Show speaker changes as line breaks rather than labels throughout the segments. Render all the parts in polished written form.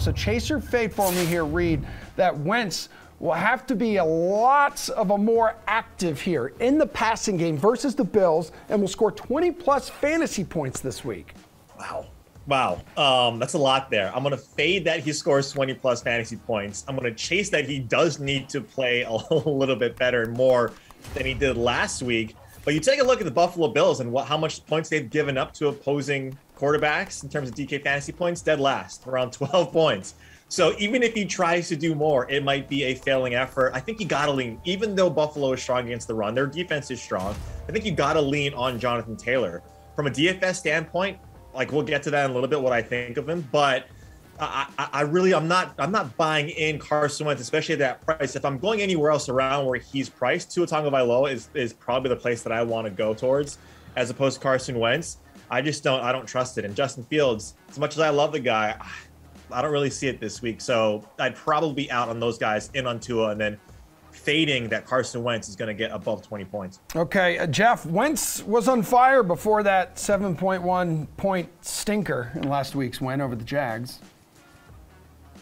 So chase your fade for me here, Reid, that Wentz will have to be a lot of a more active here in the passing game versus the Bills, and will score 20-plus fantasy points this week.
Wow. That's a lot there. I'm going to fade that he scores 20-plus fantasy points. I'm going to chase that he does need to play a little bit better and more than he did last week. But you take a look at the Buffalo Bills and how much points they've given up to opposing quarterbacks in terms of DK fantasy points, dead last, around 12 points. So even if he tries to do more, it might be a failing effort. I think you got to lean, even though Buffalo is strong against the run, their defense is strong. I think you got to lean on Jonathan Taylor. From a DFS standpoint, like we'll get to that in a little bit, what I think of him, but I'm not buying in Carson Wentz, especially at that price. If I'm going anywhere else around where he's priced, Tua Tagovailoa is probably the place that I want to go towards, as opposed to Carson Wentz. I don't trust it. And Justin Fields, as much as I love the guy, I don't really see it this week. So I'd probably be out on those guys, in on Tua, and then fading that Carson Wentz is going to get above 20 points.
Okay, Geoff, Wentz was on fire before that 7.1 point stinker in last week's win over the Jags.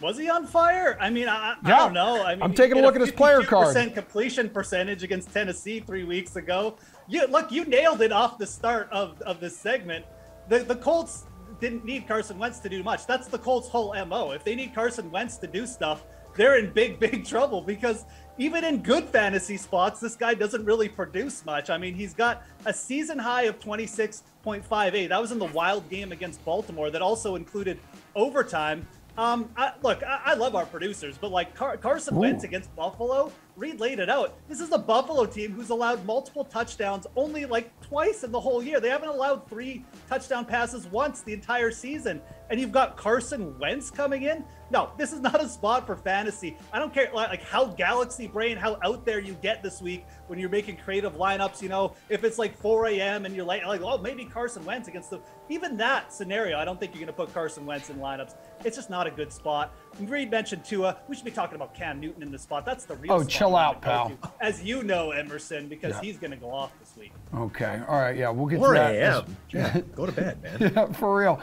Was he on fire? I mean, I don't know. I mean,
I'm taking a look at his player card.
52% completion percentage against Tennessee 3 weeks ago. You nailed it off the start of this segment. The Colts didn't need Carson Wentz to do much. That's the Colts' whole MO. If they need Carson Wentz to do stuff, they're in big trouble, because even in good fantasy spots, this guy doesn't really produce much. I mean, he's got a season high of 26.58. That was in the wild game against Baltimore that also included overtime. I love our producers, but like Carson Wentz against Buffalo, Reid laid it out. This is a Buffalo team who's allowed multiple touchdowns only like twice in the whole year. They haven't allowed 3 touchdown passes once the entire season. And you've got Carson Wentz coming in. No, this is not a spot for fantasy. I don't care like how galaxy brain, how out there you get this week when you're making creative lineups. You know, if it's like 4 a.m. and you're like, oh, maybe Carson Wentz against the, even that scenario, I don't think you're going to put Carson Wentz in lineups. It's just not a good spot. Reid mentioned Tua. We should be talking about Cam Newton in this spot. That's the real spot.
Chill out, pal.
As you know, Emerson, because he's going to go off this week.
Okay. All right. Yeah, we'll get to
4
that.
a.m. Yeah, go to bed, man.
Yeah, for real.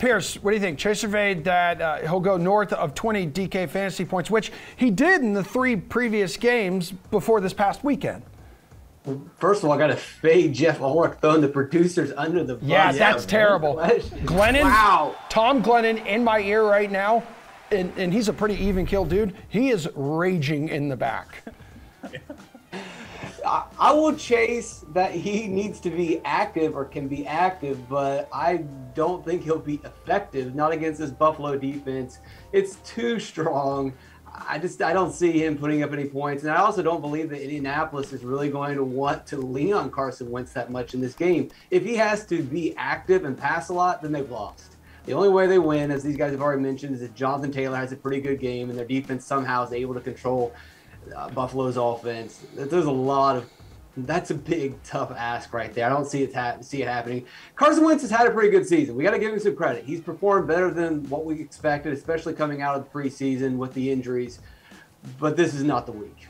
Pearce, what do you think? Chase surveyed that he'll go north of 20 DK fantasy points, which he did in the 3 previous games before this past weekend.
First of all, I got to fade Geoff Ulrich throwing the producers under the bus.
Yeah, that's terrible. Glennon,
wow.
Tom Glennon in my ear right now, and he's a pretty even kill dude. He is raging in the back.
I will chase that he needs to be active or can be active, but I don't think he'll be effective, not against this Buffalo defense. It's too strong. I don't see him putting up any points. And I also don't believe that Indianapolis is really going to want to lean on Carson Wentz that much in this game. If he has to be active and pass a lot, then they've lost. The only way they win, as these guys have already mentioned, is if Jonathan Taylor has a pretty good game and their defense somehow is able to control Buffalo's offense. There's a lot of That's a big, tough ask right there. I don't see it happening. Carson Wentz has had a pretty good season. We got to give him some credit. He's performed better than what we expected, especially coming out of the preseason with the injuries. But this is not the week.